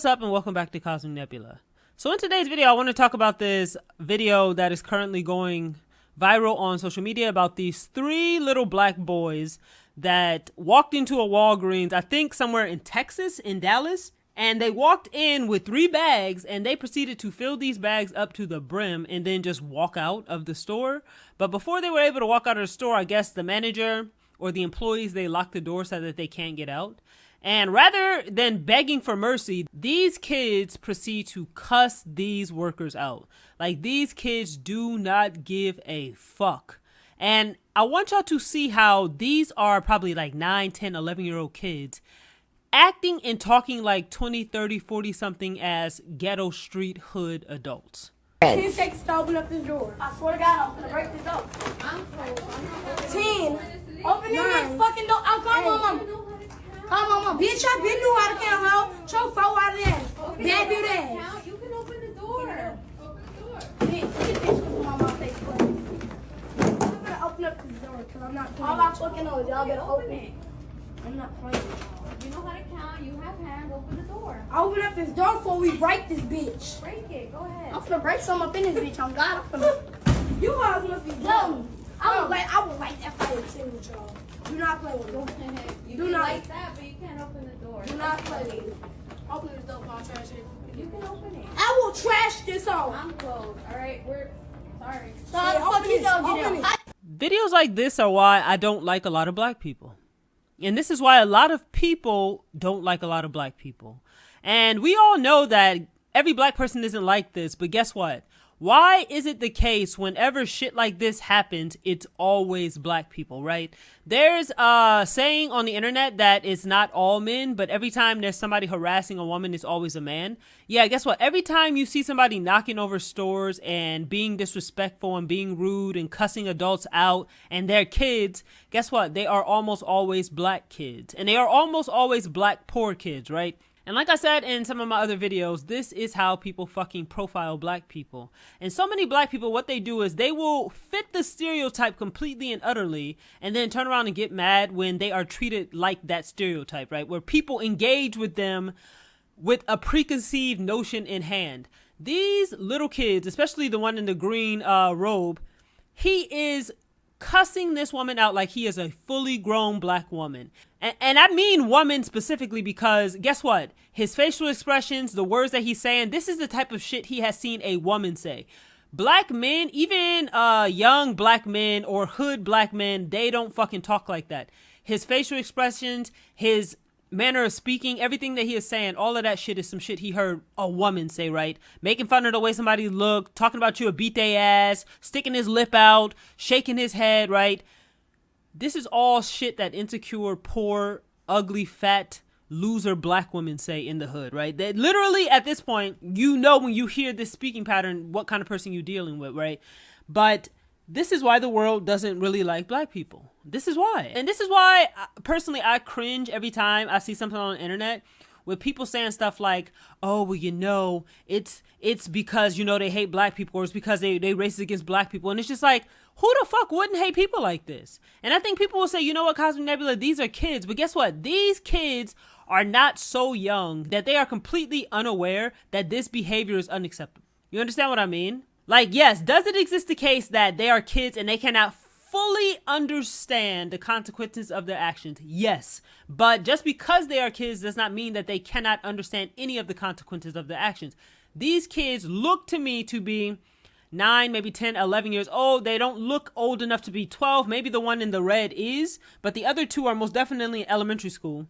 what's up, and welcome back to Cosmic Nebula. So in today's video, I want to talk about this video that is currently going viral on social media about these three little black boys that walked into a Walgreens, I think somewhere in Texas, in Dallas, and they walked in with 3 bags and they proceeded to fill these bags up to the brim and then just walk out of the store. But before they were able to walk out of the store, I guess the manager or the employees, they locked the door so that they can't get out. And rather than begging for mercy, these kids proceed to cuss these workers out. Like, these kids do not give a fuck. And I want y'all to see how these are probably like 9, 10, 11-year-old kids acting and talking like 20, 30, 40 something as ghetto street hood adults. 10 seconds to open up this door. I swear to God, I'm gonna break this door. 10. Open this fucking door. I'll call my mama. Call my mama. Bitch, I been knew how to count, ho. Show 4 out of that. Dad do that. You can open the door. Open the door. Bitch, get this shit on my face, bro. I'm gonna open up this door, because I'm not playing. All I fucking know is y'all better open it. I'm not playing. You know how to count. You have hands. Open the door. I'll open up this door before we break this bitch. Break it. Go ahead. I'm finna break some up in this bitch. I'm God. You guys must be dumb. I would like that fire too with y'all. Do not play with me. You Do can not like that, but you can't open the door. Do not play with me. Open this door, I'll trash it. You can open it. I will trash this home. I'm closed. All right. We're sorry. So open this door. Videos like this are why I don't like a lot of black people. And this is why a lot of people don't like a lot of black people. And we all know that every black person isn't like this, but guess what? Why is it the case whenever shit like this happens, it's always black people, right? There's a saying on the internet that it's not all men, but every time there's somebody harassing a woman, it's always a man. Yeah, guess what? Every time you see somebody knocking over stores and being disrespectful and being rude and cussing adults out and their kids, guess what? They are almost always black kids. And they are almost always black poor kids, right? And like I said in some of my other videos, this is how people fucking profile black people. And so many black people, what they do is they will fit the stereotype completely and utterly and then turn around and get mad when they are treated like that stereotype, right? Where people engage with them with a preconceived notion in hand. These little kids, especially the one in the green robe, he is cussing this woman out like he is a fully grown black woman. And I mean woman specifically because guess what? His facial expressions, the words that he's saying, this is the type of shit he has seen a woman say. Black men, even young black men or hood black men, they don't fucking talk like that. His facial expressions, his manner of speaking, everything that he is saying, all of that shit is some shit he heard a woman say, right? Making fun of the way somebody look, talking about you, beat their ass, sticking his lip out, shaking his head, right? This is all shit that insecure, poor, ugly, fat, loser black women say in the hood, right? That literally at this point, you know when you hear this speaking pattern, what kind of person you're dealing with, right? But this is why the world doesn't really like black people. This is why. And this is why, personally, I cringe every time I see something on the internet with people saying stuff like, oh, well, you know, it's because, you know, they hate black people, or it's because they racist against black people. And it's just like, who the fuck wouldn't hate people like this? And I think people will say, you know what, Cosmic Nebula, these are kids. But guess what? These kids are not so young that they are completely unaware that this behavior is unacceptable. You understand what I mean? Like, yes, does it exist the case that they are kids and they cannot fully understand the consequences of their actions? Yes. But just because they are kids does not mean that they cannot understand any of the consequences of their actions. These kids look to me to be 9, maybe 10, 11 years old. They don't look old enough to be 12. Maybe the one in the red is, but the other 2 are most definitely in elementary school.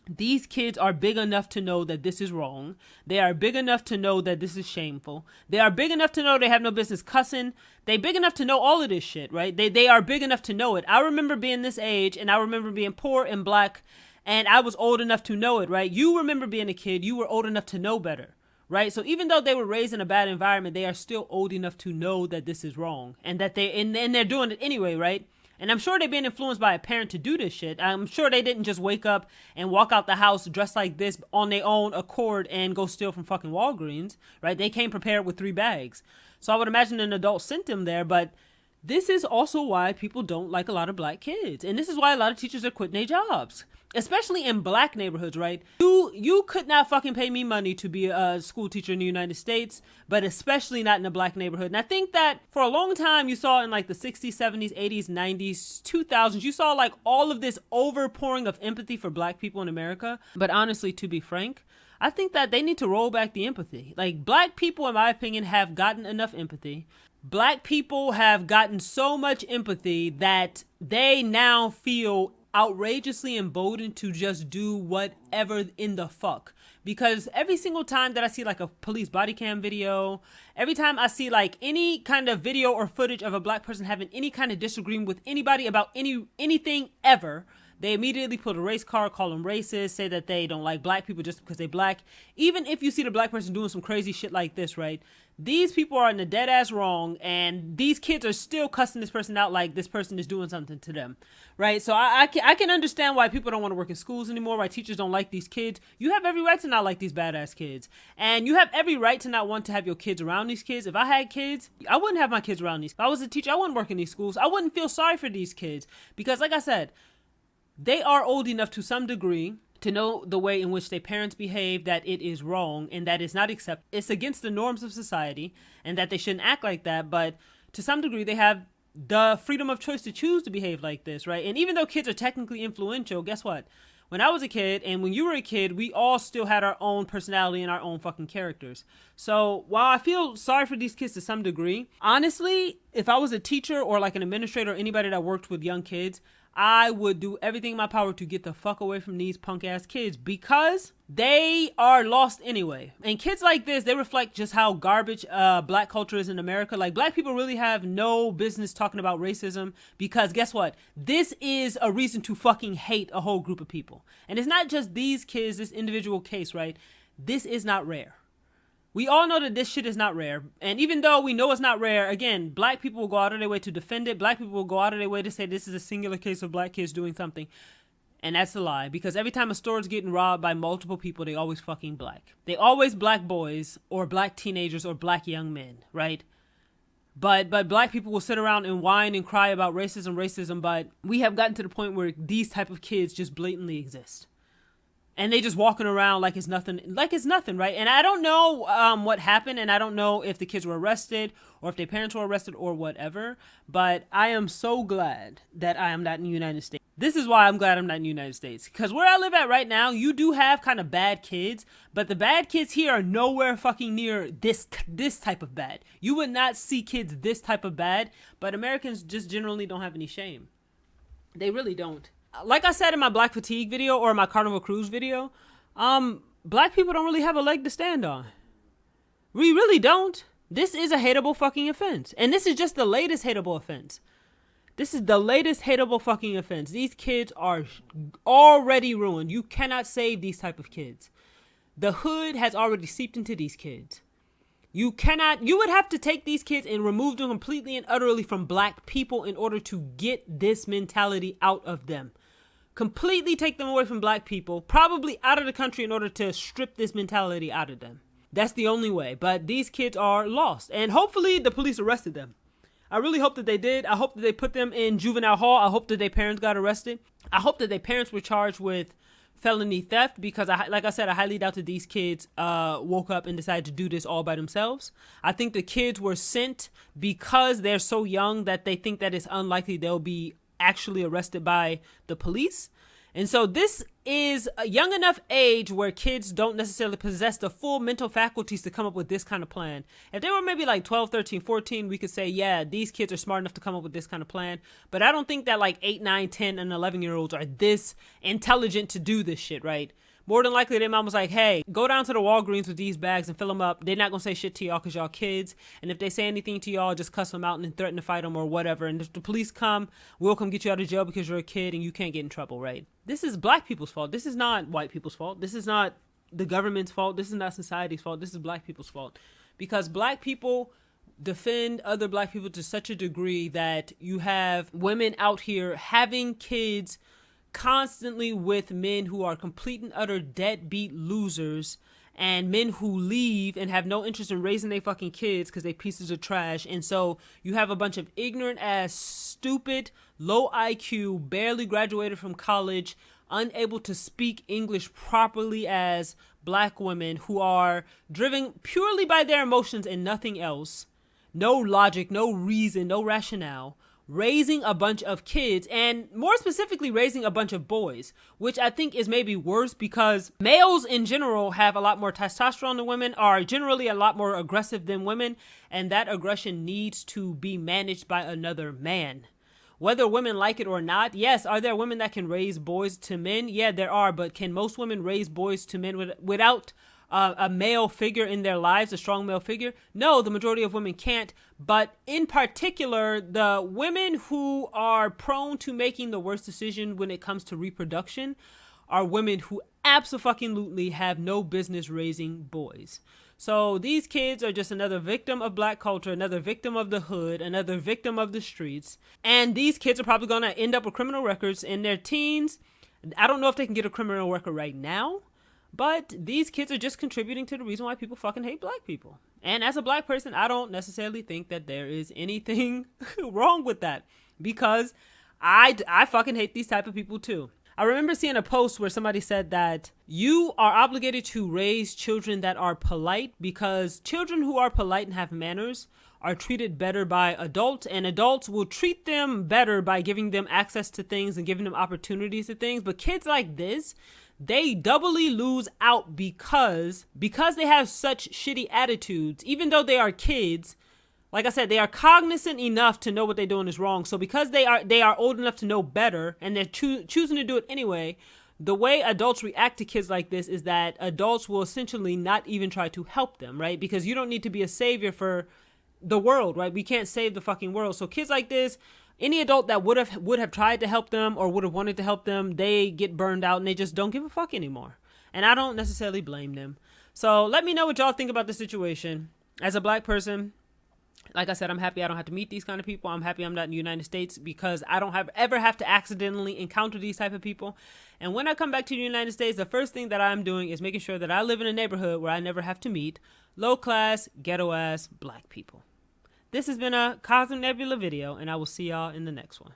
These kids are big enough to know that this is wrong. They are big enough to know that this is shameful. They are big enough to know they have no business cussing. They big enough to know all of this shit, right? They are big enough to know it. I remember being this age, and I remember being poor and black, and I was old enough to know it, right? You remember being a kid. You were old enough to know better, right? So even though they were raised in a bad environment, they are still old enough to know that this is wrong, and that and they're doing it anyway, right? And I'm sure they're being influenced by a parent to do this shit. I'm sure they didn't just wake up and walk out the house dressed like this on their own accord and go steal from fucking Walgreens, right? They came prepared with 3 bags. So I would imagine an adult sent them there, but this is also why people don't like a lot of black kids. And this is why a lot of teachers are quitting their jobs. especially in black neighborhoods, right? You could not fucking pay me money to be a school teacher in the United States, but especially not in a black neighborhood. And I think that for a long time you saw in like the 60s, 70s, 80s, 90s, 2000s, you saw like all of this overpouring of empathy for black people in America. But honestly, to be frank, I think that they need to roll back the empathy. Like, black people, in my opinion, have gotten enough empathy. Black people have gotten so much empathy that they now feel outrageously emboldened to just do whatever in the fuck. Because every single time that I see like a police body cam video, every time I see like any kind of video or footage of a black person having any kind of disagreement with anybody about anything ever, they immediately put a race card, call them racist, say that they don't like black people just because they black. Even if you see the black person doing some crazy shit like this, right? These people are in the dead ass wrong, and these kids are still cussing this person out like this person is doing something to them, right? So I can understand why people don't want to work in schools anymore, why teachers don't like these kids. You have every right to not like these badass kids, and you have every right to not want to have your kids around these kids. If I had kids, I wouldn't have my kids around these. If I was a teacher, I wouldn't work in these schools. I wouldn't feel sorry for these kids because, like I said, they are old enough to some degree to know the way in which their parents behave, that it is wrong and that it's not acceptable. It's against the norms of society and that they shouldn't act like that. But to some degree, they have the freedom of choice to choose to behave like this, right? And even though kids are technically influential, guess what? When I was a kid and when you were a kid, we all still had our own personality and our own fucking characters. So while I feel sorry for these kids to some degree, honestly, if I was a teacher or like an administrator or anybody that worked with young kids, I would do everything in my power to get the fuck away from these punk ass kids because they are lost anyway. And kids like this, they reflect just how garbage black culture is in America. Like, black people really have no business talking about racism because guess what? This is a reason to fucking hate a whole group of people. And it's not just these kids, this individual case, right? This is not rare. We all know that this shit is not rare. And even though we know it's not rare, again, black people will go out of their way to defend it. Black people will go out of their way to say this is a singular case of black kids doing something. And that's a lie. Because every time a store is getting robbed by multiple people, they always fucking black. They always black boys or black teenagers or black young men, right? But black people will sit around and whine and cry about racism. But we have gotten to the point where these type of kids just blatantly exist. And they just walking around like it's nothing, right? And I don't know what happened, and I don't know if the kids were arrested or if their parents were arrested or whatever, but I am so glad that I am not in the United States. This is why I'm glad I'm not in the United States, because where I live at right now, you do have kind of bad kids, but the bad kids here are nowhere fucking near this type of bad. You would not see kids this type of bad, but Americans just generally don't have any shame. They really don't. Like I said in my Black Fatigue video or my Carnival Cruise video, black people don't really have a leg to stand on. We really don't. This is a hateable fucking offense. And this is just the latest hateable offense. This is the latest hateable fucking offense. These kids are already ruined. You cannot save these type of kids. The hood has already seeped into these kids. You would have to take these kids and remove them completely and utterly from black people in order to get this mentality out of them. Completely take them away from black people, probably out of the country in order to strip this mentality out of them. That's the only way. But these kids are lost. And hopefully the police arrested them. I really hope that they did. I hope that they put them in juvenile hall. I hope that their parents got arrested. I hope that their parents were charged with felony theft because, like I said, I highly doubt that these kids woke up and decided to do this all by themselves. I think the kids were sent because they're so young that they think that it's unlikely they'll be actually arrested by the police. And so this is a young enough age where kids don't necessarily possess the full mental faculties to come up with this kind of plan. If they were maybe like 12, 13, 14, we could say, yeah, these kids are smart enough to come up with this kind of plan. But I don't think that like 8, 9, 10, and 11-year-olds are this intelligent to do this shit, right? More than likely, their mom was like, hey, go down to the Walgreens with these bags and fill them up. They're not going to say shit to y'all because y'all kids. And if they say anything to y'all, just cuss them out and threaten to fight them or whatever. And if the police come, we'll come get you out of jail because you're a kid and you can't get in trouble, right? This is black people's fault. This is not white people's fault. This is not the government's fault. This is not society's fault. This is black people's fault. Because black people defend other black people to such a degree that you have women out here having kids constantly with men who are complete and utter deadbeat losers, and men who leave and have no interest in raising their fucking kids because they pieces of trash. And so you have a bunch of ignorant ass, stupid, low IQ, barely graduated from college, unable to speak English properly as black women who are driven purely by their emotions and nothing else. No logic, no reason, no rationale. Raising a bunch of kids, and more specifically raising a bunch of boys, which I think is maybe worse because males in general have a lot more testosterone than women, are generally a lot more aggressive than women, and that aggression needs to be managed by another man. Whether women like it or not, yes, are there women that can raise boys to men? Yeah, there are, but can most women raise boys to men without a male figure in their lives, a strong male figure? No, the majority of women can't. But in particular, the women who are prone to making the worst decision when it comes to reproduction are women who absolutely have no business raising boys. So these kids are just another victim of black culture, another victim of the hood, another victim of the streets. And these kids are probably going to end up with criminal records in their teens. I don't know if they can get a criminal record right now, but these kids are just contributing to the reason why people fucking hate black people. And as a black person, I don't necessarily think that there is anything wrong with that, because I fucking hate these type of people too. I remember seeing a post where somebody said that you are obligated to raise children that are polite because children who are polite and have manners are treated better by adults, and adults will treat them better by giving them access to things and giving them opportunities to things. But kids like this, they doubly lose out because they have such shitty attitudes. Even though they are kids, like I said, they are cognizant enough to know what they're doing is wrong. So because they are old enough to know better and they're choosing to do it anyway, the way adults react to kids like this is that adults will essentially not even try to help them, right? Because you don't need to be a savior for the world, right? We can't save the fucking world. So kids like this, any adult that would have tried to help them or would have wanted to help them, they get burned out and they just don't give a fuck anymore. And I don't necessarily blame them. So let me know what y'all think about the situation. As a black person, like I said, I'm happy I don't have to meet these kind of people. I'm happy I'm not in the United States because I don't ever have to accidentally encounter these type of people. And when I come back to the United States, the first thing that I'm doing is making sure that I live in a neighborhood where I never have to meet low class, ghetto ass black people. This has been a Cosmic Nebula video, and I will see y'all in the next one.